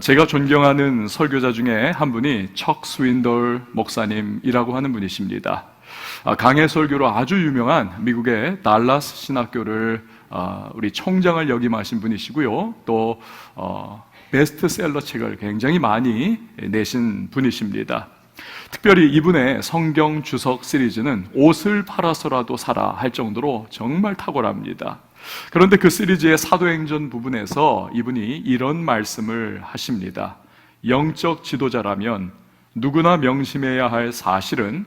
제가 존경하는 설교자 중에 한 분이 척 스윈돌 목사님이라고 하는 분이십니다. 강해 설교로 아주 유명한 미국의 달라스 신학교를 우리 총장을 역임하신 분이시고요. 또 베스트셀러 책을 굉장히 많이 내신 분이십니다. 특별히 이분의 성경 주석 시리즈는 옷을 팔아서라도 사라 할 정도로 정말 탁월합니다. 그런데 그 시리즈의 사도행전 부분에서 이분이 이런 말씀을 하십니다. 영적 지도자라면 누구나 명심해야 할 사실은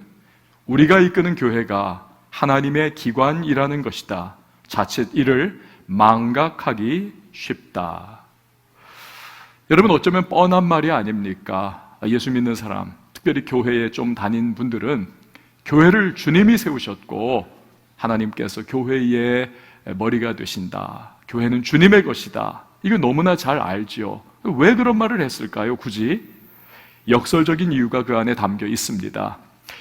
우리가 이끄는 교회가 하나님의 기관이라는 것이다. 자칫 이를 망각하기 쉽다. 여러분, 어쩌면 뻔한 말이 아닙니까? 예수 믿는 사람, 특별히 교회에 좀 다닌 분들은 교회를 주님이 세우셨고 하나님께서 교회의 머리가 되신다. 교회는 주님의 것이다. 이거 너무나 잘 알지요. 왜 그런 말을 했을까요? 굳이? 역설적인 이유가 그 안에 담겨 있습니다.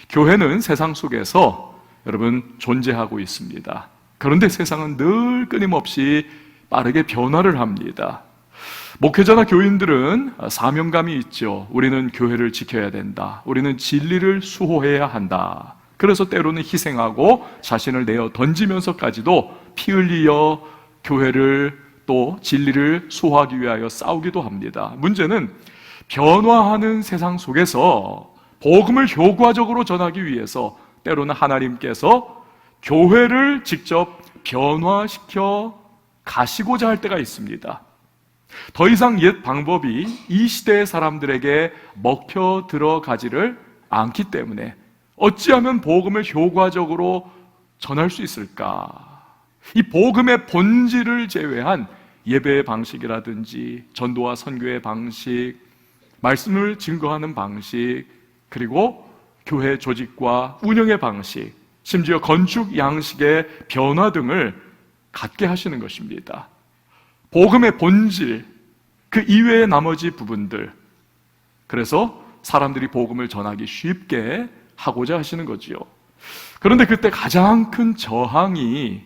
교회는 세상 속에서 여러분 존재하고 있습니다. 그런데 세상은 늘 끊임없이 빠르게 변화를 합니다. 목회자나 교인들은 사명감이 있죠. 우리는 교회를 지켜야 된다. 우리는 진리를 수호해야 한다. 그래서 때로는 희생하고 자신을 내어 던지면서까지도 피 흘리어 교회를 또 진리를 수호하기 위하여 싸우기도 합니다. 문제는 변화하는 세상 속에서 복음을 효과적으로 전하기 위해서 때로는 하나님께서 교회를 직접 변화시켜 가시고자 할 때가 있습니다. 더 이상 옛 방법이 이 시대의 사람들에게 먹혀 들어가지를 않기 때문에 어찌하면 복음을 효과적으로 전할 수 있을까? 이 복음의 본질을 제외한 예배의 방식이라든지 전도와 선교의 방식, 말씀을 증거하는 방식, 그리고 교회 조직과 운영의 방식, 심지어 건축 양식의 변화 등을 갖게 하시는 것입니다. 복음의 본질, 그 이외의 나머지 부분들, 그래서 사람들이 복음을 전하기 쉽게 하고자 하시는 거지요. 그런데 그때 가장 큰 저항이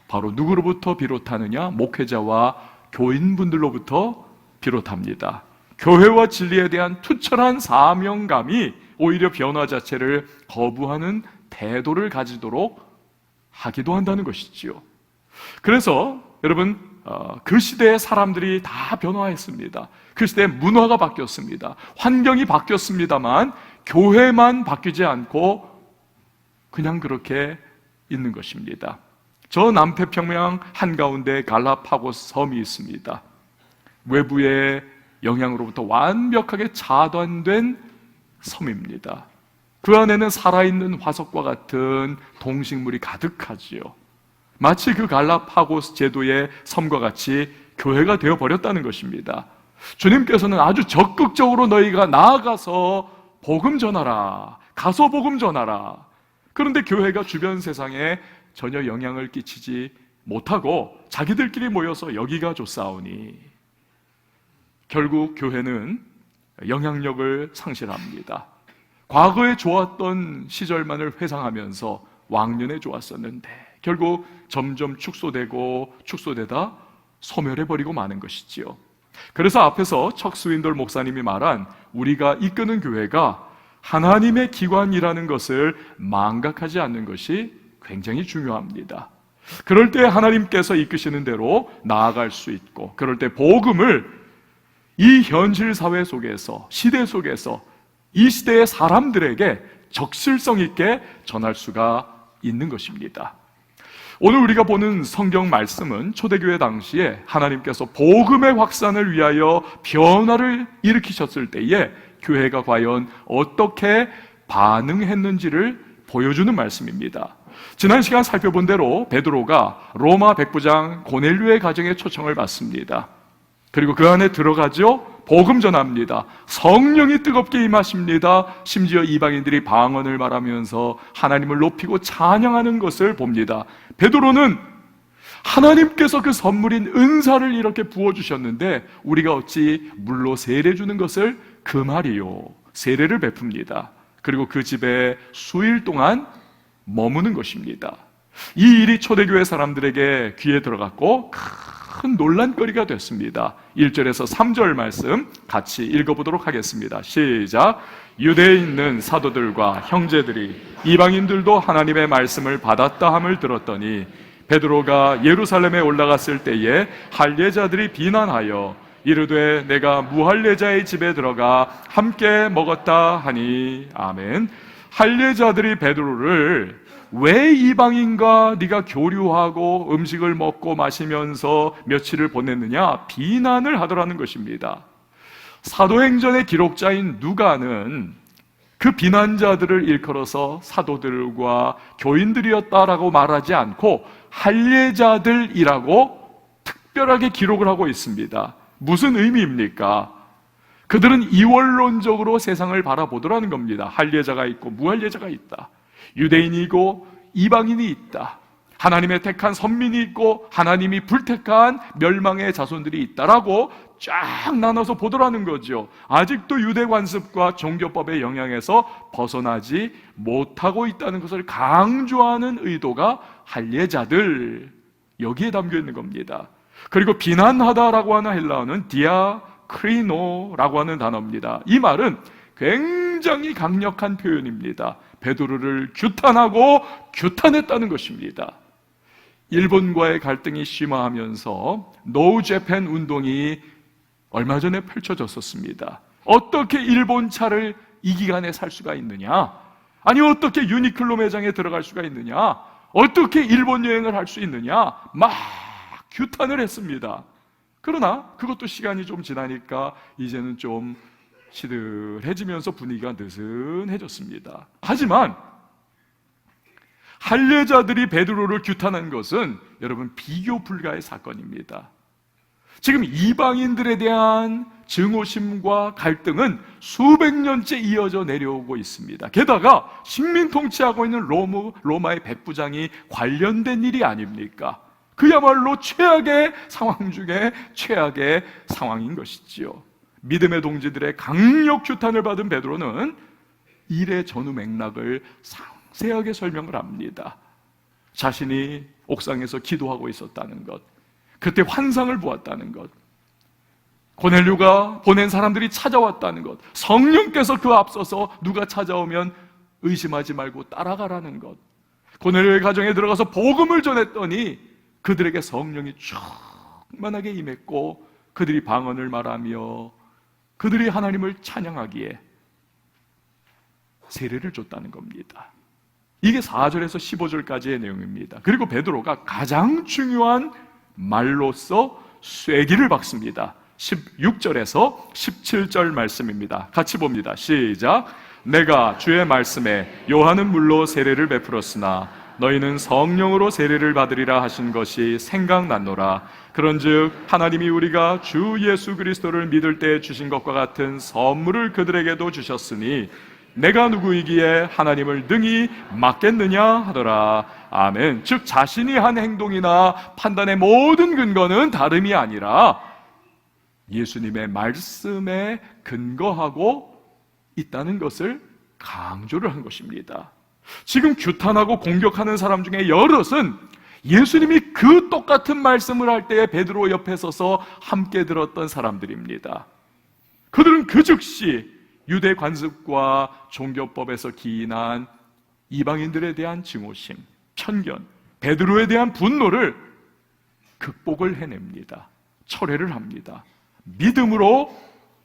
바로 누구로부터 비롯하느냐? 목회자와 교인분들로부터 비롯합니다. 교회와 진리에 대한 투철한 사명감이 오히려 변화 자체를 거부하는 태도를 가지도록 하기도 한다는 것이지요. 그래서 여러분, 그 시대의 사람들이 다 변화했습니다. 그 시대의 문화가 바뀌었습니다. 환경이 바뀌었습니다만 교회만 바뀌지 않고 그냥 그렇게 있는 것입니다. 저 남태평양 한가운데 갈라파고스 섬이 있습니다. 외부의 영향으로부터 완벽하게 차단된 섬입니다. 그 안에는 살아있는 화석과 같은 동식물이 가득하지요. 마치 그 갈라파고스 제도의 섬과 같이 교회가 되어버렸다는 것입니다. 주님께서는 아주 적극적으로 너희가 나아가서 복음 전하라, 가서 복음 전하라. 그런데 교회가 주변 세상에 전혀 영향을 끼치지 못하고 자기들끼리 모여서 여기가 좋사오니 결국 교회는 영향력을 상실합니다. 과거에 좋았던 시절만을 회상하면서 왕년에 좋았었는데 결국 점점 축소되다 소멸해버리고 마는 것이지요. 그래서 앞에서 척 스윈돌 목사님이 말한 우리가 이끄는 교회가 하나님의 기관이라는 것을 망각하지 않는 것이 굉장히 중요합니다. 그럴 때 하나님께서 이끄시는 대로 나아갈 수 있고, 그럴 때 복음을 이 현실 사회 속에서, 시대 속에서 이 시대의 사람들에게 적실성 있게 전할 수가 있는 것입니다. 오늘 우리가 보는 성경 말씀은 초대교회 당시에 하나님께서 복음의 확산을 위하여 변화를 일으키셨을 때에 교회가 과연 어떻게 반응했는지를 보여주는 말씀입니다. 지난 시간 살펴본 대로 베드로가 로마 백부장 고넬료의 가정에 초청을 받습니다. 그리고 그 안에 들어가죠. 복음 전합니다. 성령이 뜨겁게 임하십니다. 심지어 이방인들이 방언을 말하면서 하나님을 높이고 찬양하는 것을 봅니다. 베드로는 하나님께서 그 선물인 은사를 이렇게 부어주셨는데 우리가 어찌 물로 세례 주는 것을 금하리요. 세례를 베풉니다. 그리고 그 집에 수일 동안 머무는 것입니다. 이 일이 초대교회 사람들에게 귀에 들어갔고 큰 논란거리가 됐습니다. 1절에서 3절 말씀 같이 읽어보도록 하겠습니다. 시작. 유대에 있는 사도들과 형제들이 이방인들도 하나님의 말씀을 받았다 함을 들었더니 베드로가 예루살렘에 올라갔을 때에 할례자들이 비난하여 이르되 내가 무할례자의 집에 들어가 함께 먹었다 하니. 아멘. 할례자들이 베드로를 왜 이방인과 네가 교류하고 음식을 먹고 마시면서 며칠을 보냈느냐 비난을 하더라는 것입니다. 사도행전의 기록자인 누가는 그 비난자들을 일컬어서 사도들과 교인들이었다라고 말하지 않고 할례자들이라고 특별하게 기록을 하고 있습니다. 무슨 의미입니까? 그들은 이원론적으로 세상을 바라보더라는 겁니다. 할례자가 있고 무할례자가 있다. 유대인이고 이방인이 있다. 하나님의 택한 선민이 있고 하나님이 불택한 멸망의 자손들이 있다라고 쫙 나눠서 보더라는 거죠. 아직도 유대 관습과 종교법의 영향에서 벗어나지 못하고 있다는 것을 강조하는 의도가 할례자들, 여기에 담겨 있는 겁니다. 그리고 비난하다라고 하는 헬라어는 디아크리노라고 하는 단어입니다. 이 말은 굉장히 강력한 표현입니다. 베드로를 규탄하고 규탄했다는 것입니다. 일본과의 갈등이 심화하면서 노 재팬 운동이 얼마 전에 펼쳐졌었습니다. 어떻게 일본 차를 이 기간에 살 수가 있느냐? 아니 어떻게 유니클로 매장에 들어갈 수가 있느냐? 어떻게 일본 여행을 할 수 있느냐? 막 규탄을 했습니다. 그러나 그것도 시간이 좀 지나니까 이제는 좀 시들해지면서 분위기가 느슨해졌습니다. 하지만 할례자들이 베드로를 규탄한 것은 여러분 비교 불가의 사건입니다. 지금 이방인들에 대한 증오심과 갈등은 수백 년째 이어져 내려오고 있습니다. 게다가 식민 통치하고 있는 로마의 백부장이 관련된 일이 아닙니까? 그야말로 최악의 상황 중에 최악의 상황인 것이지요. 믿음의 동지들의 강력 규탄을 받은 베드로는 일의 전후 맥락을 상세하게 설명을 합니다. 자신이 옥상에서 기도하고 있었다는 것, 그때 환상을 보았다는 것, 고넬료가 보낸 사람들이 찾아왔다는 것, 성령께서 그 앞서서 누가 찾아오면 의심하지 말고 따라가라는 것, 고넬료의 가정에 들어가서 복음을 전했더니 그들에게 성령이 충만하게 임했고 그들이 방언을 말하며 그들이 하나님을 찬양하기에 세례를 줬다는 겁니다. 이게 4절에서 15절까지의 내용입니다. 그리고 베드로가 가장 중요한 말로서 쐐기를 박습니다. 16절에서 17절 말씀입니다. 같이 봅니다. 시작. 내가 주의 말씀에 요한은 물로 세례를 베풀었으나 너희는 성령으로 세례를 받으리라 하신 것이 생각났노라. 그런즉 하나님이 우리가 주 예수 그리스도를 믿을 때 주신 것과 같은 선물을 그들에게도 주셨으니 내가 누구이기에 하나님을 능히 막겠느냐 하더라. 아멘. 즉 자신이 한 행동이나 판단의 모든 근거는 다름이 아니라 예수님의 말씀에 근거하고 있다는 것을 강조를 한 것입니다. 지금 규탄하고 공격하는 사람 중에 여럿은 예수님이 그 똑같은 말씀을 할 때에 베드로 옆에 서서 함께 들었던 사람들입니다. 그들은 그 즉시 유대 관습과 종교법에서 기인한 이방인들에 대한 증오심, 편견, 베드로에 대한 분노를 극복을 해냅니다. 철회를 합니다. 믿음으로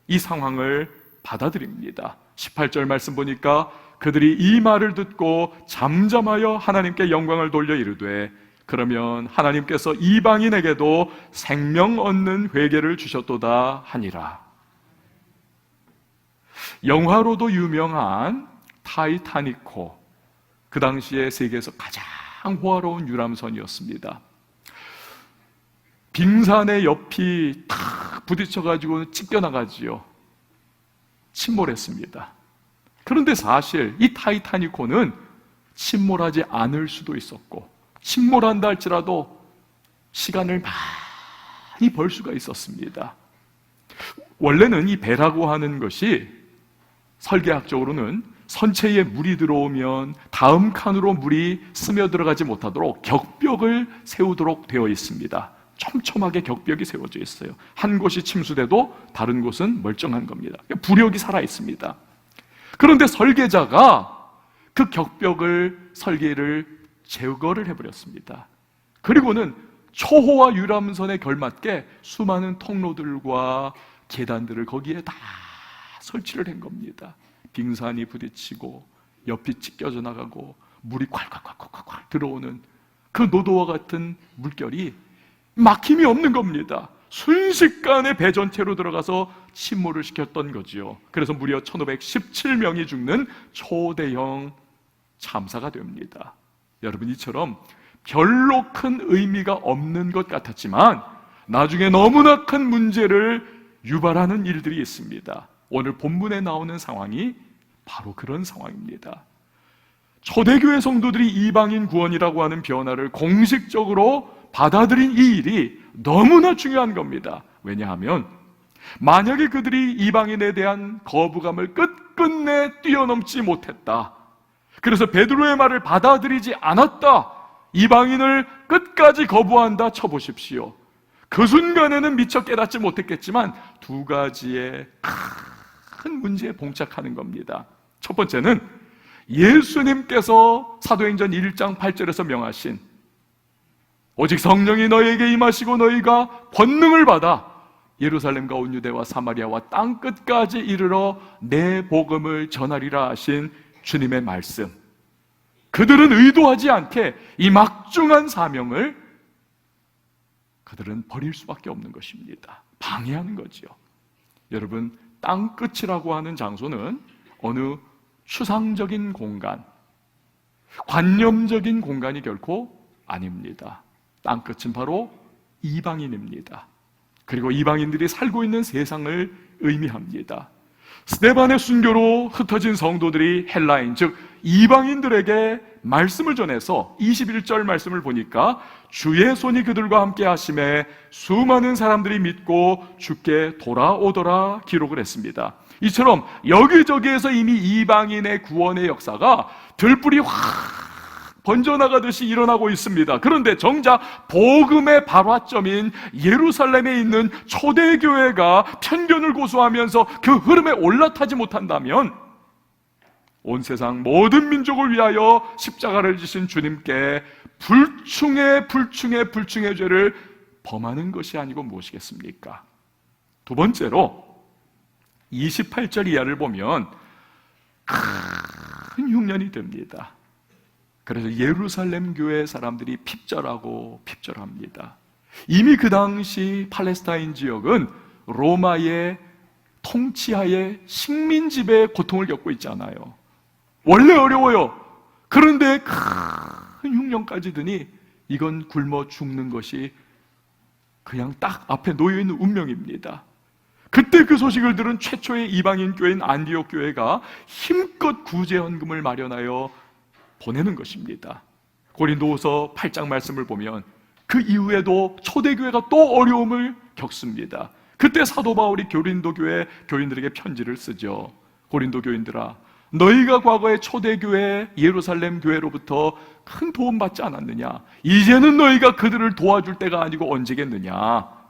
이 상황을 받아들입니다. 18절 말씀 보니까 그들이 이 말을 듣고 잠잠하여 하나님께 영광을 돌려 이르되 그러면 하나님께서 이방인에게도 생명 얻는 회개를 주셨도다 하니라. 영화로도 유명한 타이타닉호, 그 당시에 세계에서 가장 호화로운 유람선이었습니다. 빙산의 옆이 탁 부딪혀가지고 찢겨나가지요. 침몰했습니다. 그런데 사실 이 타이타닉호는 침몰하지 않을 수도 있었고 침몰한다 할지라도 시간을 많이 벌 수가 있었습니다. 원래는 이 배라고 하는 것이 설계학적으로는 선체에 물이 들어오면 다음 칸으로 물이 스며들어가지 못하도록 격벽을 세우도록 되어 있습니다. 촘촘하게 격벽이 세워져 있어요. 한 곳이 침수돼도 다른 곳은 멀쩡한 겁니다. 부력이 살아 있습니다. 그런데 설계자가 그 격벽을, 설계를 제거를 해버렸습니다. 그리고는 초호화 유람선에 걸맞게 수많은 통로들과 계단들을 거기에 다 설치를 한 겁니다. 빙산이 부딪히고 옆이 찢겨져 나가고 물이 콸콸콸콸콸 들어오는 그 노도와 같은 물결이 막힘이 없는 겁니다. 순식간에 배 전체로 들어가서 침몰을 시켰던 거지요. 그래서 무려 1517명이 죽는 초대형 참사가 됩니다. 여러분, 이처럼 별로 큰 의미가 없는 것 같았지만 나중에 너무나 큰 문제를 유발하는 일들이 있습니다. 오늘 본문에 나오는 상황이 바로 그런 상황입니다. 초대교회 성도들이 이방인 구원이라고 하는 변화를 공식적으로 받아들인 이 일이 너무나 중요한 겁니다. 왜냐하면 만약에 그들이 이방인에 대한 거부감을 끝끝내 뛰어넘지 못했다, 그래서 베드로의 말을 받아들이지 않았다, 이방인을 끝까지 거부한다 쳐보십시오. 그 순간에는 미처 깨닫지 못했겠지만 두 가지의 큰 문제에 봉착하는 겁니다. 첫 번째는 예수님께서 사도행전 1장 8절에서 명하신 오직 성령이 너희에게 임하시고 너희가 권능을 받아 예루살렘과 온 유대와 사마리아와 땅끝까지 이르러 내 복음을 전하리라 하신 주님의 말씀. 그들은 의도하지 않게 이 막중한 사명을 그들은 버릴 수밖에 없는 것입니다. 방해하는 거지요. 여러분, 땅끝이라고 하는 장소는 어느 추상적인 공간, 관념적인 공간이 결코 아닙니다. 땅끝은 바로 이방인입니다. 그리고 이방인들이 살고 있는 세상을 의미합니다. 스데반의 순교로 흩어진 성도들이 헬라인, 즉 이방인들에게 말씀을 전해서 21절 말씀을 보니까 주의 손이 그들과 함께 하심에 수많은 사람들이 믿고 주께 돌아오더라 기록을 했습니다. 이처럼 여기저기에서 이미 이방인의 구원의 역사가 들불이 확 번져나가듯이 일어나고 있습니다. 그런데 정작 복음의 발화점인 예루살렘에 있는 초대교회가 편견을 고수하면서 그 흐름에 올라타지 못한다면 온 세상 모든 민족을 위하여 십자가를 지신 주님께 불충의 죄를 범하는 것이 아니고 무엇이겠습니까? 두 번째로 28절 이하를 보면 큰 흉년이 됩니다. 그래서 예루살렘 교회 사람들이 핍절합니다. 이미 그 당시 팔레스타인 지역은 로마의 통치하에 식민지배의 고통을 겪고 있잖아요. 원래 어려워요. 그런데 큰 흉년까지 드니 이건 굶어 죽는 것이 그냥 딱 앞에 놓여있는 운명입니다. 그때 그 소식을 들은 최초의 이방인 교회인 안디옥 교회가 힘껏 구제헌금을 마련하여 보내는 것입니다. 고린도후서 8장 말씀을 보면 그 이후에도 초대교회가 또 어려움을 겪습니다. 그때 사도 바울이 고린도 교회 교인들에게 편지를 쓰죠. 고린도 교인들아, 너희가 과거에 초대교회 예루살렘 교회로부터 큰 도움 받지 않았느냐? 이제는 너희가 그들을 도와줄 때가 아니고 언제겠느냐?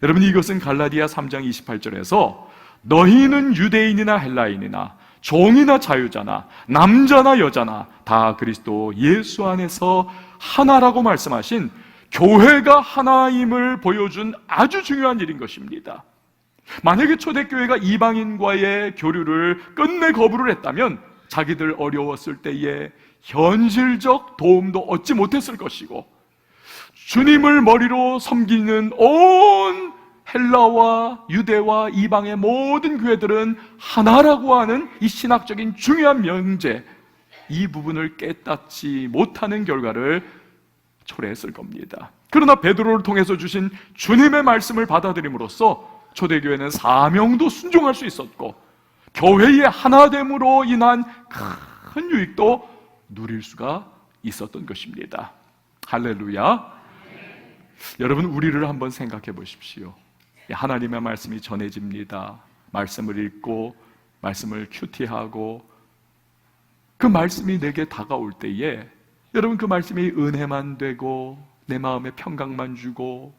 여러분, 이것은 갈라디아 3장 28절에서 너희는 유대인이나 헬라인이나 종이나 자유자나 남자나 여자나 다 그리스도 예수 안에서 하나라고 말씀하신 교회가 하나임을 보여준 아주 중요한 일인 것입니다. 만약에 초대교회가 이방인과의 교류를 끝내 거부를 했다면 자기들 어려웠을 때에 현실적 도움도 얻지 못했을 것이고, 주님을 머리로 섬기는 온 헬라와 유대와 이방의 모든 교회들은 하나라고 하는 이 신학적인 중요한 명제, 이 부분을 깨닫지 못하는 결과를 초래했을 겁니다. 그러나 베드로를 통해서 주신 주님의 말씀을 받아들임으로써 초대교회는 사명도 순종할 수 있었고 교회의 하나됨으로 인한 큰 유익도 누릴 수가 있었던 것입니다. 할렐루야. 여러분, 우리를 한번 생각해 보십시오. 하나님의 말씀이 전해집니다. 말씀을 읽고 말씀을 큐티하고 그 말씀이 내게 다가올 때에 여러분, 그 말씀이 은혜만 되고 내 마음에 평강만 주고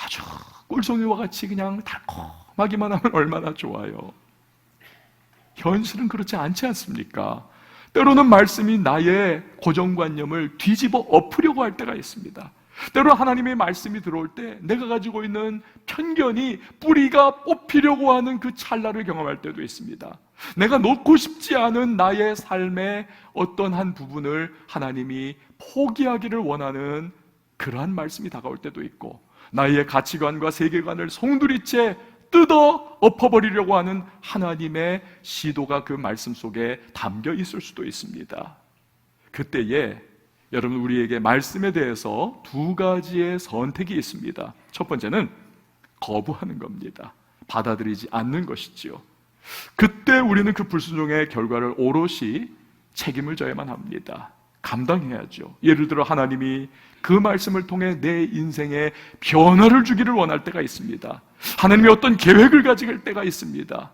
아주 꿀송이와 같이 그냥 달콤하기만 하면 얼마나 좋아요. 현실은 그렇지 않지 않습니까? 때로는 말씀이 나의 고정관념을 뒤집어 엎으려고 할 때가 있습니다. 때로 하나님의 말씀이 들어올 때 내가 가지고 있는 편견이 뿌리가 뽑히려고 하는 그 찰나를 경험할 때도 있습니다. 내가 놓고 싶지 않은 나의 삶의 어떤 한 부분을 하나님이 포기하기를 원하는 그러한 말씀이 다가올 때도 있고, 나의 가치관과 세계관을 송두리째 뜯어 엎어버리려고 하는 하나님의 시도가 그 말씀 속에 담겨 있을 수도 있습니다. 그때에 여러분, 우리에게 말씀에 대해서 두 가지의 선택이 있습니다. 첫 번째는 거부하는 겁니다. 받아들이지 않는 것이지요. 그때 우리는 그 불순종의 결과를 오롯이 책임을 져야만 합니다. 감당해야죠. 예를 들어 하나님이 그 말씀을 통해 내 인생에 변화를 주기를 원할 때가 있습니다. 하나님이 어떤 계획을 가질 때가 있습니다.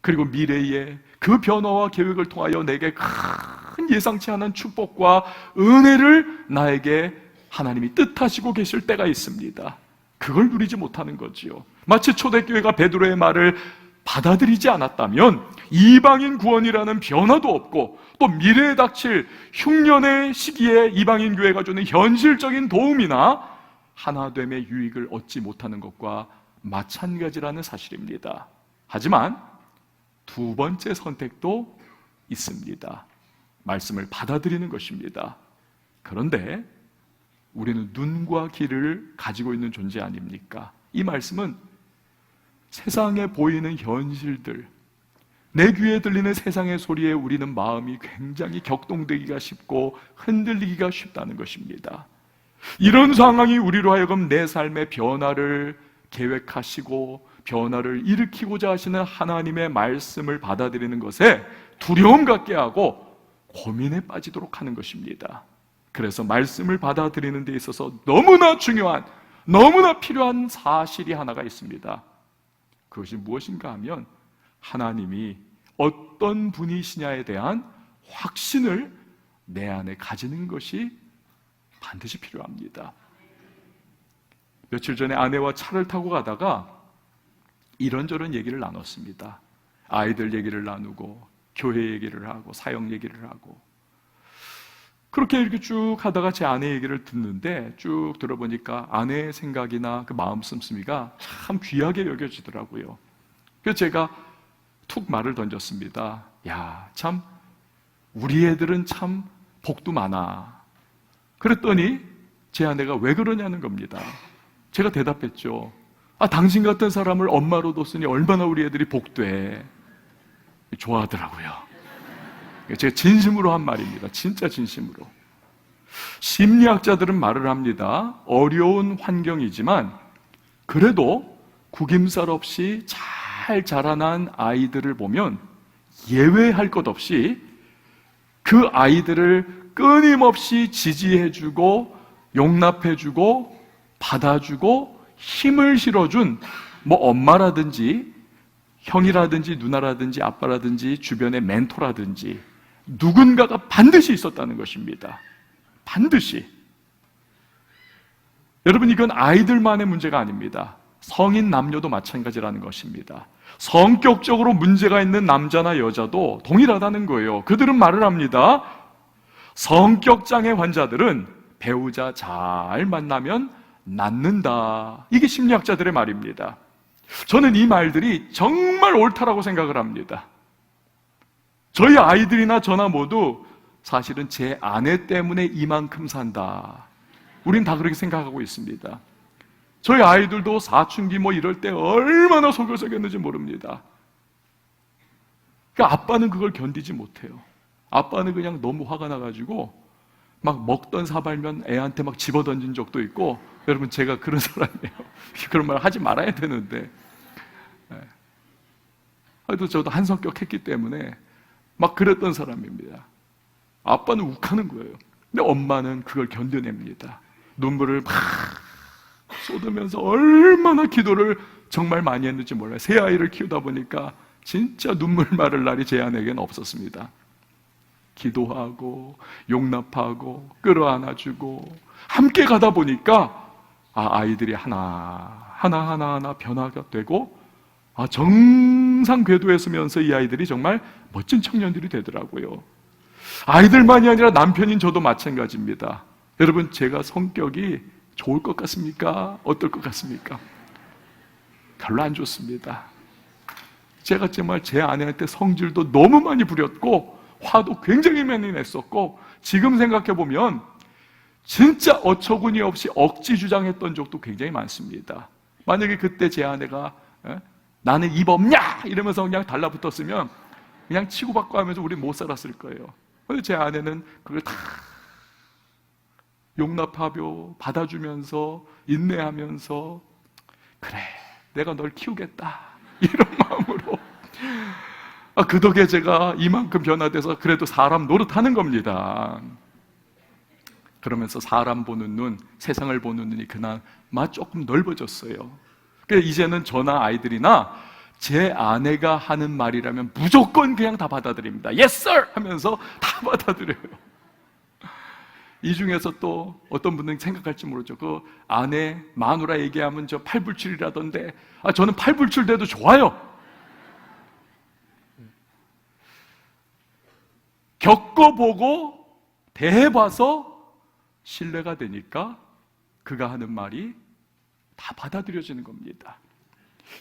그리고 미래에 그 변화와 계획을 통하여 내게 큰 예상치 않은 축복과 은혜를 나에게 하나님이 뜻하시고 계실 때가 있습니다. 그걸 누리지 못하는 거지요. 마치 초대교회가 베드로의 말을 받아들이지 않았다면 이방인 구원이라는 변화도 없고, 또 미래에 닥칠 흉년의 시기에 이방인 교회가 주는 현실적인 도움이나 하나됨의 유익을 얻지 못하는 것과 마찬가지라는 사실입니다. 하지만 두 번째 선택도 있습니다. 말씀을 받아들이는 것입니다. 그런데 우리는 눈과 귀를 가지고 있는 존재 아닙니까? 이 말씀은 세상에 보이는 현실들, 내 귀에 들리는 세상의 소리에 우리는 마음이 굉장히 격동되기가 쉽고 흔들리기가 쉽다는 것입니다. 이런 상황이 우리로 하여금 내 삶의 변화를 계획하시고 변화를 일으키고자 하시는 하나님의 말씀을 받아들이는 것에 두려움 갖게 하고 고민에 빠지도록 하는 것입니다. 그래서 말씀을 받아들이는 데 있어서 너무나 중요한, 너무나 필요한 사실이 하나가 있습니다. 그것이 무엇인가 하면 하나님이 어떤 분이시냐에 대한 확신을 내 안에 가지는 것이 반드시 필요합니다. 며칠 전에 아내와 차를 타고 가다가 이런저런 얘기를 나눴습니다. 아이들 얘기를 나누고 교회 얘기를 하고 사역 얘기를 하고, 그렇게 이렇게 쭉 하다가 제 아내 얘기를 듣는데 쭉 들어보니까 아내의 생각이나 그 마음 씀씀이가 참 귀하게 여겨지더라고요. 그래서 제가 툭 말을 던졌습니다. 야, 참 우리 애들은 참 복도 많아. 그랬더니 제 아내가 왜 그러냐는 겁니다. 제가 대답했죠. 아, 당신 같은 사람을 엄마로 뒀으니 얼마나 우리 애들이 복돼. 좋아하더라고요. 제가 진심으로 한 말입니다. 진짜 진심으로. 심리학자들은 말을 합니다. 어려운 환경이지만 그래도 구김살 없이 잘 자라난 아이들을 보면 예외할 것 없이 그 아이들을 끊임없이 지지해주고 용납해주고 받아주고 힘을 실어준 엄마라든지 형이라든지 누나라든지 아빠라든지 주변의 멘토라든지 누군가가 반드시 있었다는 것입니다. 반드시. 여러분, 이건 아이들만의 문제가 아닙니다. 성인 남녀도 마찬가지라는 것입니다. 성격적으로 문제가 있는 남자나 여자도 동일하다는 거예요. 그들은 말을 합니다. 성격장애 환자들은 배우자 잘 만나면 낫는다. 이게 심리학자들의 말입니다. 저는 이 말들이 정말 옳다라고 생각을 합니다. 저희 아이들이나 저나 모두 사실은 제 아내 때문에 이만큼 산다. 우린 다 그렇게 생각하고 있습니다. 저희 아이들도 사춘기 이럴 때 얼마나 속을 썩였는지 모릅니다. 그러니까 아빠는 그걸 견디지 못해요. 아빠는 그냥 너무 화가 나가지고 막 먹던 사발면 애한테 막 집어던진 적도 있고, 여러분 제가 그런 사람이에요. 그런 말 하지 말아야 되는데, 하여튼 저도 한 성격 했기 때문에 막 그랬던 사람입니다. 아빠는 욱하는 거예요. 근데 엄마는 그걸 견뎌냅니다. 눈물을 막 쏟으면서 얼마나 기도를 정말 많이 했는지 몰라요. 새 아이를 키우다 보니까 진짜 눈물 마를 날이 제 아내에게는 없었습니다. 기도하고 용납하고 끌어안아주고 함께 가다 보니까 아이들이 하나 변화가 되고 정상 궤도에 서면서 이 아이들이 정말 멋진 청년들이 되더라고요. 아이들만이 아니라 남편인 저도 마찬가지입니다. 여러분, 제가 성격이 좋을 것 같습니까? 어떨 것 같습니까? 별로 안 좋습니다. 제가 정말 제 아내한테 성질도 너무 많이 부렸고 화도 굉장히 많이 냈었고, 지금 생각해보면 진짜 어처구니 없이 억지 주장했던 적도 굉장히 많습니다. 만약에 그때 제 아내가 나는 입 없냐? 이러면서 그냥 달라붙었으면 그냥 치고받고 하면서 우리 못 살았을 거예요. 그런데 제 아내는 그걸 다 용납하며 받아주면서 인내하면서 그래, 내가 널 키우겠다, 이런 마음으로 그 덕에 제가 이만큼 변화돼서 그래도 사람 노릇하는 겁니다. 그러면서 사람 보는 눈, 세상을 보는 눈이 그나마 조금 넓어졌어요. 그래서 이제는 저나 아이들이나 제 아내가 하는 말이라면 무조건 그냥 다 받아들입니다. Yes sir! 하면서 다 받아들여요. 이 중에서 또 어떤 분들은 생각할지 모르죠. 그 아내, 마누라 얘기하면 저 팔불출이라던데, 저는 팔불출 돼도 좋아요. 겪어보고 대해봐서 신뢰가 되니까 그가 하는 말이 다 받아들여지는 겁니다.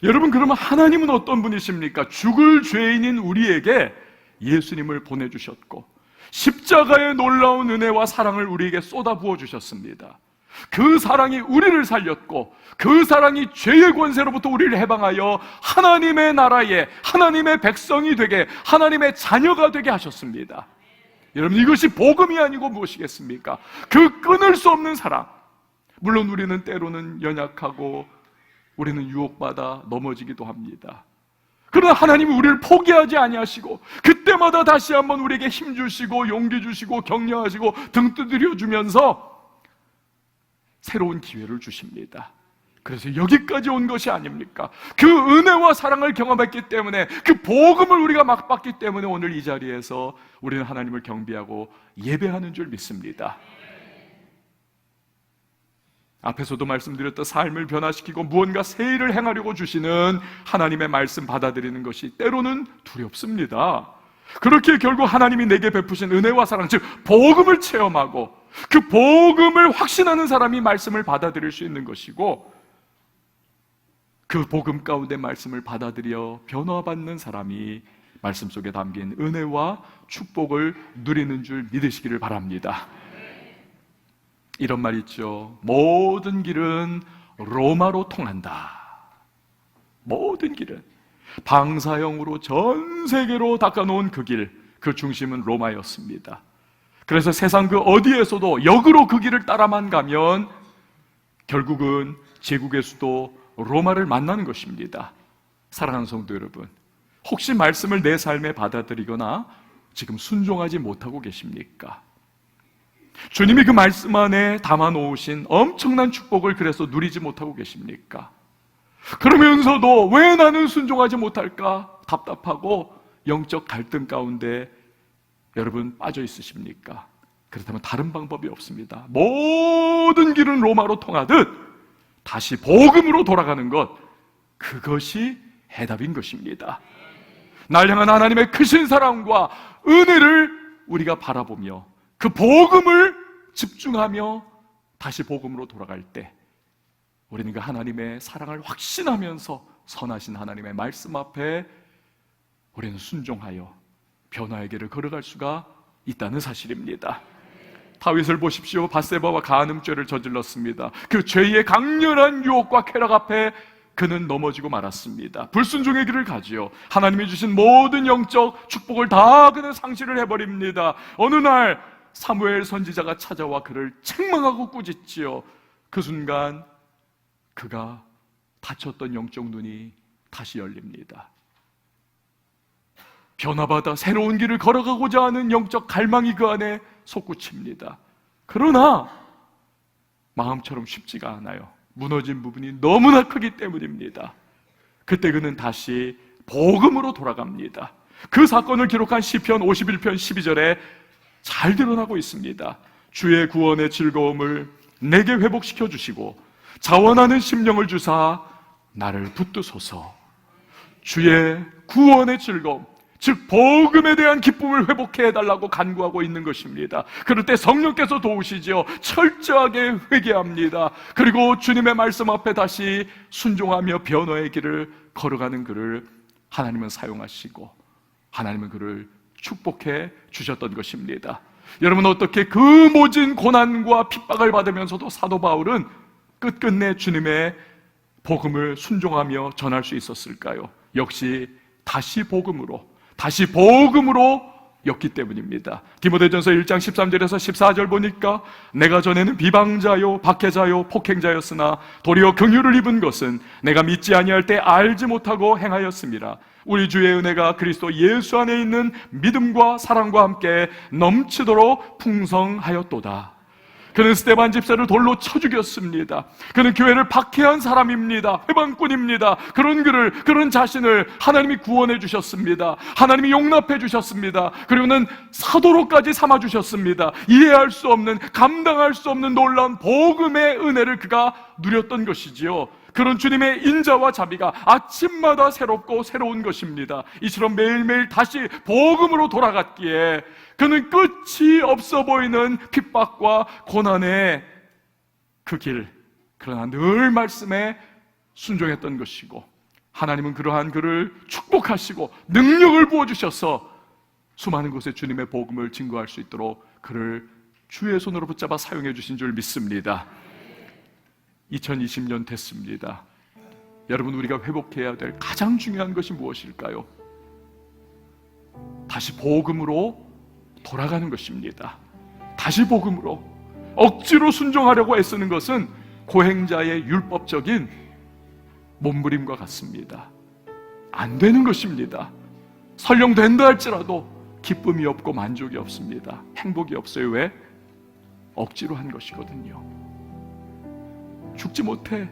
여러분, 그러면 하나님은 어떤 분이십니까? 죽을 죄인인 우리에게 예수님을 보내주셨고 십자가의 놀라운 은혜와 사랑을 우리에게 쏟아부어 주셨습니다. 그 사랑이 우리를 살렸고 그 사랑이 죄의 권세로부터 우리를 해방하여 하나님의 나라에 하나님의 백성이 되게, 하나님의 자녀가 되게 하셨습니다. 여러분, 이것이 복음이 아니고 무엇이겠습니까? 그 끊을 수 없는 사랑. 물론 우리는 때로는 연약하고 우리는 유혹받아 넘어지기도 합니다. 그러나 하나님이 우리를 포기하지 아니하시고 그때마다 다시 한번 우리에게 힘 주시고 용기 주시고 격려하시고 등 두드려 주면서 새로운 기회를 주십니다. 그래서 여기까지 온 것이 아닙니까? 그 은혜와 사랑을 경험했기 때문에, 그 복음을 우리가 막 받기 때문에 오늘 이 자리에서 우리는 하나님을 경배하고 예배하는 줄 믿습니다. 앞에서도 말씀드렸던 삶을 변화시키고 무언가 새 일을 행하려고 주시는 하나님의 말씀 받아들이는 것이 때로는 두렵습니다. 그렇게 결국 하나님이 내게 베푸신 은혜와 사랑, 즉 복음을 체험하고 그 복음을 확신하는 사람이 말씀을 받아들일 수 있는 것이고, 그 복음 가운데 말씀을 받아들여 변화받는 사람이 말씀 속에 담긴 은혜와 축복을 누리는 줄 믿으시기를 바랍니다. 이런 말 있죠. 모든 길은 로마로 통한다. 모든 길은 방사형으로 전 세계로 닦아놓은 그 길, 그 중심은 로마였습니다. 그래서 세상 그 어디에서도 역으로 그 길을 따라만 가면 결국은 제국의 수도 로마를 만나는 것입니다. 사랑하는 성도 여러분, 혹시 말씀을 내 삶에 받아들이거나 지금 순종하지 못하고 계십니까? 주님이 그 말씀 안에 담아놓으신 엄청난 축복을 그래서 누리지 못하고 계십니까? 그러면서도 왜 나는 순종하지 못할까? 답답하고 영적 갈등 가운데 여러분 빠져 있으십니까? 그렇다면 다른 방법이 없습니다. 모든 길은 로마로 통하듯 다시 복음으로 돌아가는 것, 그것이 해답인 것입니다. 날 향한 하나님의 크신 사랑과 은혜를 우리가 바라보며 그 복음을 집중하며 다시 복음으로 돌아갈 때 우리는 그 하나님의 사랑을 확신하면서 선하신 하나님의 말씀 앞에 우리는 순종하여 변화의 길을 걸어갈 수가 있다는 사실입니다. 다윗을 보십시오. 밧세바와 간음죄를 저질렀습니다. 그 죄의 강렬한 유혹과 쾌락 앞에 그는 넘어지고 말았습니다. 불순종의 길을 가지요. 하나님이 주신 모든 영적 축복을 다 그는 상실을 해버립니다. 어느 날 사무엘 선지자가 찾아와 그를 책망하고 꾸짖지요. 그 순간 그가 닫혔던 영적 눈이 다시 열립니다. 변화받아 새로운 길을 걸어가고자 하는 영적 갈망이 그 안에 솟구칩니다. 그러나 마음처럼 쉽지가 않아요. 무너진 부분이 너무나 크기 때문입니다. 그때 그는 다시 복음으로 돌아갑니다. 그 사건을 기록한 시편 51편 12절에 잘 드러나고 있습니다. 주의 구원의 즐거움을 내게 회복시켜 주시고 자원하는 심령을 주사 나를 붙드소서. 주의 구원의 즐거움, 즉 복음에 대한 기쁨을 회복해 해달라고 간구하고 있는 것입니다. 그럴 때 성령께서 도우시죠. 철저하게 회개합니다. 그리고 주님의 말씀 앞에 다시 순종하며 변화의 길을 걸어가는 그를 하나님은 사용하시고 하나님은 그를 축복해 주셨던 것입니다. 여러분, 어떻게 그 모진 고난과 핍박을 받으면서도 사도 바울은 끝끝내 주님의 복음을 순종하며 전할 수 있었을까요? 역시 다시 복음으로 였기 때문입니다. 디모데전서 1장 13절에서 14절 보니까 내가 전에는 비방자요 박해자요 폭행자였으나 도리어 긍휼을 입은 것은 내가 믿지 아니할 때 알지 못하고 행하였음이라. 우리 주의 은혜가 그리스도 예수 안에 있는 믿음과 사랑과 함께 넘치도록 풍성하였도다. 그는 스데반 집사를 돌로 쳐 죽였습니다. 그는 교회를 박해한 사람입니다. 회방꾼입니다. 그런 자신을 하나님이 구원해 주셨습니다. 하나님이 용납해 주셨습니다. 그리고는 사도로까지 삼아 주셨습니다. 이해할 수 없는, 감당할 수 없는 놀라운 복음의 은혜를 그가 누렸던 것이지요. 그런 주님의 인자와 자비가 아침마다 새롭고 새로운 것입니다. 이처럼 매일매일 다시 복음으로 돌아갔기에 그는 끝이 없어 보이는 핍박과 고난의 그 길, 그러나 늘 말씀에 순종했던 것이고, 하나님은 그러한 그를 축복하시고 능력을 부어주셔서 수많은 곳에 주님의 복음을 증거할 수 있도록 그를 주의 손으로 붙잡아 사용해 주신 줄 믿습니다. 2020년 됐습니다. 여러분, 우리가 회복해야 될 가장 중요한 것이 무엇일까요? 다시 복음으로 돌아가는 것입니다. 다시 복음으로. 억지로 순종하려고 애쓰는 것은 고행자의 율법적인 몸부림과 같습니다. 안 되는 것입니다. 설령 된다 할지라도 기쁨이 없고 만족이 없습니다. 행복이 없어요. 왜? 억지로 한 것이거든요. 죽지 못해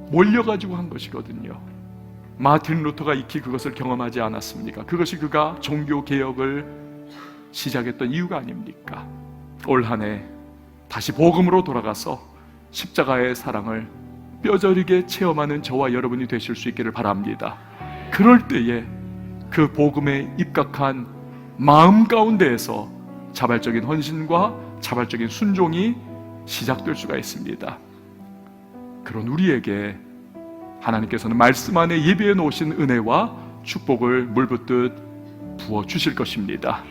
몰려가지고 한 것이거든요. 마틴 루터가 익히 그것을 경험하지 않았습니까? 그것이 그가 종교개혁을 시작했던 이유가 아닙니까? 올 한 해 다시 복음으로 돌아가서 십자가의 사랑을 뼈저리게 체험하는 저와 여러분이 되실 수 있기를 바랍니다. 그럴 때에 그 복음에 입각한 마음 가운데에서 자발적인 헌신과 자발적인 순종이 시작될 수가 있습니다. 그런 우리에게 하나님께서는 말씀 안에 예비해 놓으신 은혜와 축복을 물붓듯 부어 주실 것입니다.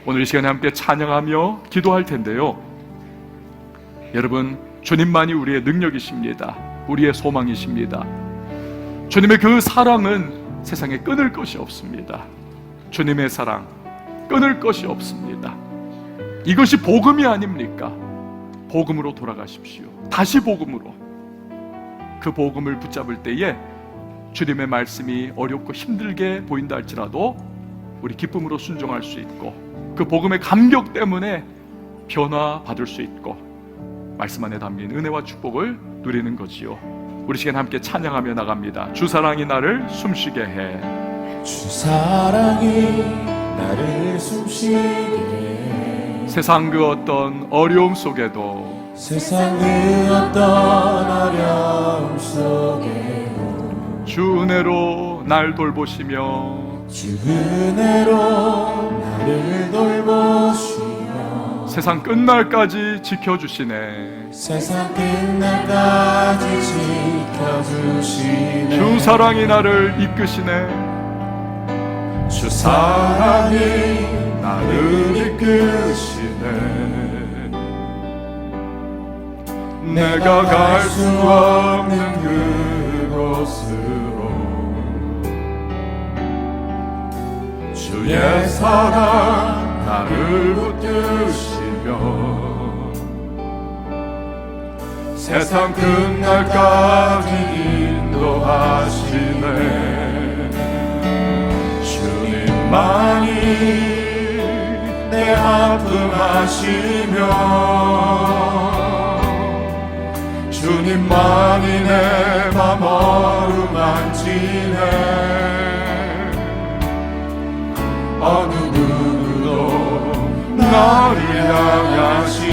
오늘 이 시간에 함께 찬양하며 기도할 텐데요, 여러분, 주님만이 우리의 능력이십니다. 우리의 소망이십니다. 주님의 그 사랑은 세상에 끊을 것이 없습니다. 주님의 사랑 끊을 것이 없습니다. 이것이 복음이 아닙니까? 복음으로 돌아가십시오. 다시 복음으로. 그 복음을 붙잡을 때에 주님의 말씀이 어렵고 힘들게 보인다 할지라도 우리 기쁨으로 순종할 수 있고, 그 복음의 감격 때문에 변화받을 수 있고, 말씀 안에 담긴 은혜와 축복을 누리는 거지요. 우리 시간 함께 찬양하며 나갑니다. 주 사랑이 나를 숨쉬게 해. 주 사랑이 나를 숨쉬게 해. 세상 그 어떤 어려움 속에도, 세상 그 어떤 어려움 속에도 주 은혜로 날 돌보시며, 주 은혜로 나를 돌보시며 세상 끝날까지 지켜주시네. 세상 끝날까지 지켜주시네. 주 사랑이 나를 이끄시네. 주 사랑이 나를 이끄시네. 내가 갈 수 없는 그곳으로 주의 사랑 나를 붙드시며 세상 끝날까지 인도하시네. 주님만이 내 아픔 아시며 주님만이 내 맘 어루만지네. 어느 누구도 나를 향하신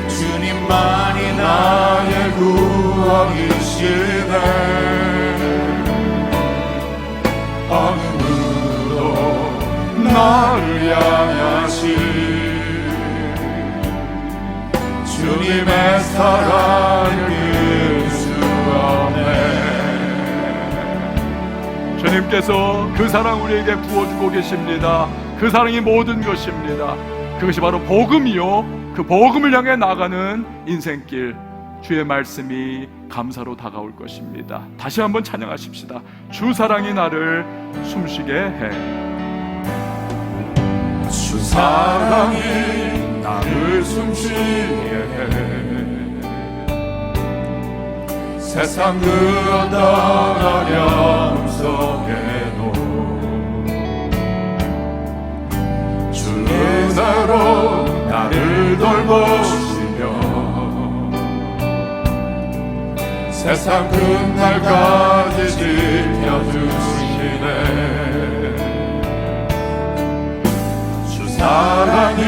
주님만이 나의 구원이시네. 어느 누구도 나를 향하신 주님의 사랑을 끊을 수 없네. 주님께서 그 사랑 우리에게 부어주고 계십니다. 그 사랑이 모든 것입니다. 그것이 바로 복음이요, 그 복음을 향해 나가는 인생길, 주의 말씀이 감사로 다가올 것입니다. 다시 한번 찬양하십시다. 주 사랑이 나를 숨쉬게 해. 주 사랑이 나를 숨쉬게 해. 세상 그 어떤 어려움 속에도 주 은혜로 나를 돌보시며 세상 끝날까지 지켜주시네. 주 사랑이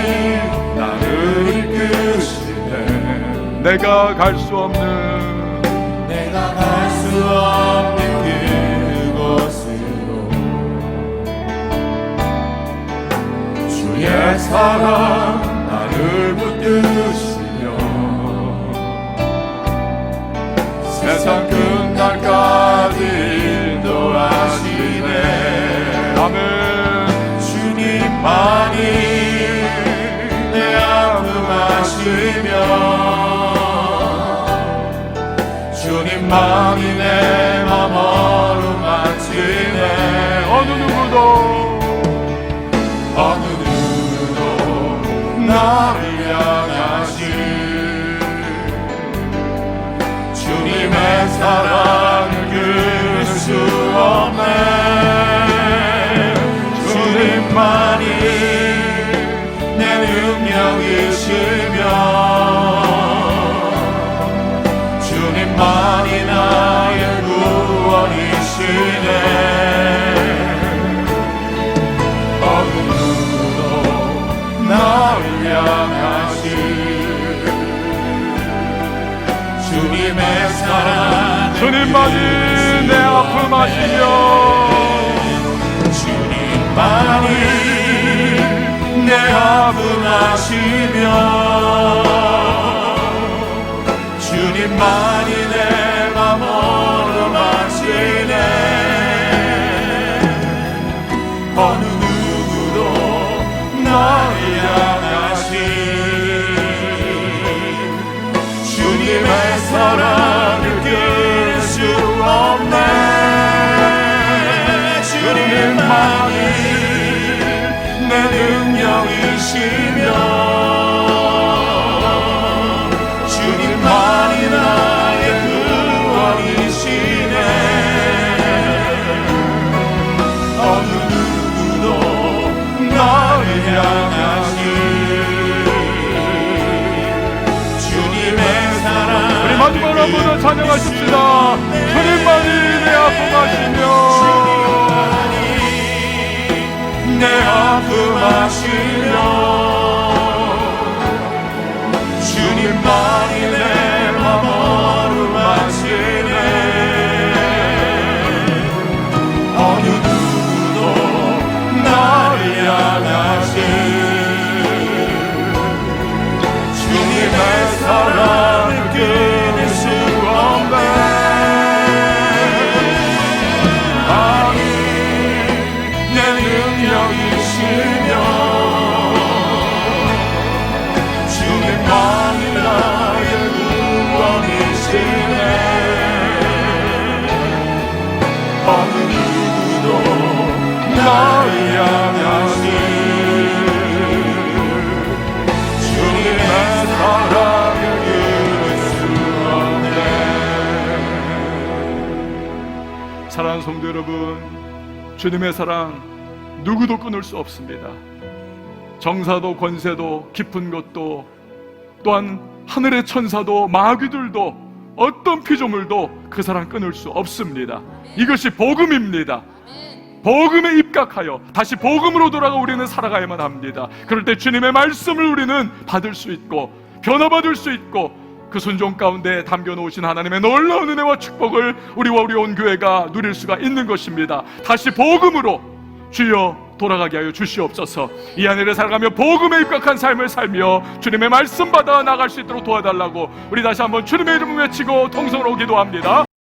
나를 이끄시네. 내가 갈 수 없는 그곳으로 주의 사랑 나를 붙드시며 세상 끝날까지 인도하시네. 아멘. 주님만이 내 아픔 아시며 주님만이 내 맘 어루만지네. 어느 누구도 나를 향하신 주님의 사랑을 끊을 수 없네. 주님만이 내 능력이시며 주님만이 나의 구원이시네. 어느 누구도 나를 향하신 주님의 사랑 주님만이 내 아픔 아시며 주님만이 내 아픔 아시며 주님만이 내 맘 어루만지네. 어느 누구도 나를 향하신 주님의 사랑을 끊을 수 없네. 주님만이 내 능력이시며 주님만이 나의 구원이시네. 어느 누구도 나를 향하신 주님의 사랑 우리 마지막 한 번 더 찬양하십시다. 주님만이 내 아픔 아시며 내 아픔 아시며 주님만이 내 맘 어루만지네. 어느 누구도 나를 향하신 주님의 사랑을 끊을 수 없네. 내 능력이시며 주님만이 나의 구원이시네. 어느 누구도 나를 향하신 주님의 사랑을 끊을 수 없네. 사랑하는 성도 여러분, 주님의 사랑 누구도 끊을 수 없습니다. 정사도 권세도 깊은 것도 또한 하늘의 천사도 마귀들도 어떤 피조물도 그 사랑 끊을 수 없습니다. 이것이 복음입니다. 복음에 입각하여 다시 복음으로 돌아가 우리는 살아가야만 합니다. 그럴 때 주님의 말씀을 우리는 받을 수 있고 변화받을 수 있고 그 순종 가운데 담겨놓으신 하나님의 놀라운 은혜와 축복을 우리와 우리 온 교회가 누릴 수가 있는 것입니다. 다시 복음으로 주여 돌아가게 하여 주시옵소서. 이 안에를 살아가며 복음에 입각한 삶을 살며 주님의 말씀 받아 나갈 수 있도록 도와달라고 우리 다시 한번 주님의 이름을 외치고 통성으로 기도합니다.